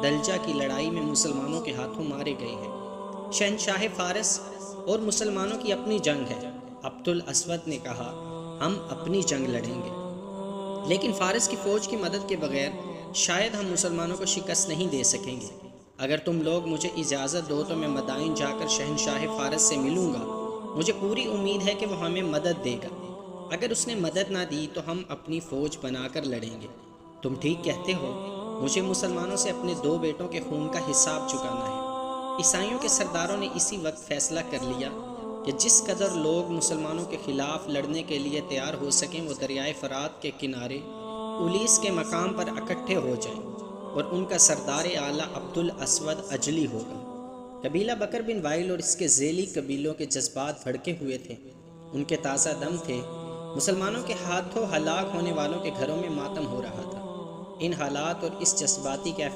دلجہ کی لڑائی میں مسلمانوں کے ہاتھوں مارے گئے ہیں۔ شہنشاہ فارس اور مسلمانوں کی اپنی جنگ ہے۔ عبد الاسود نے کہا، ہم اپنی جنگ لڑیں گے، لیکن فارس کی فوج کی مدد کے بغیر شاید ہم مسلمانوں کو شکست نہیں دے سکیں گے۔ اگر تم لوگ مجھے اجازت دو تو میں مدائن جا کر شہنشاہ فارس سے ملوں گا۔ مجھے پوری امید ہے کہ وہ ہمیں مدد دے گا۔ اگر اس نے مدد نہ دی تو ہم اپنی فوج بنا کر لڑیں گے۔ تم ٹھیک کہتے ہو، مجھے مسلمانوں سے اپنے 2 بیٹوں کے خون کا حساب چکانا ہے۔ عیسائیوں کے سرداروں نے اسی وقت فیصلہ کر لیا کہ جس قدر لوگ مسلمانوں کے خلاف لڑنے کے لیے تیار ہو سکیں وہ دریائے فرات کے کنارے اولیس کے مقام پر اکٹھے ہو جائیں، اور ان کا سردار اعلیٰ عبد الاسود اجلی ہوگا۔ قبیلہ بکر بن وائل اور اس کے ذیلی قبیلوں کے جذبات بھڑکے ہوئے تھے، ان کے تازہ دم تھے۔ مسلمانوں کے ہاتھوں ہلاک ہونے والوں کے گھروں میں ماتم ہو رہا تھا۔ ان حالات اور اس جذباتی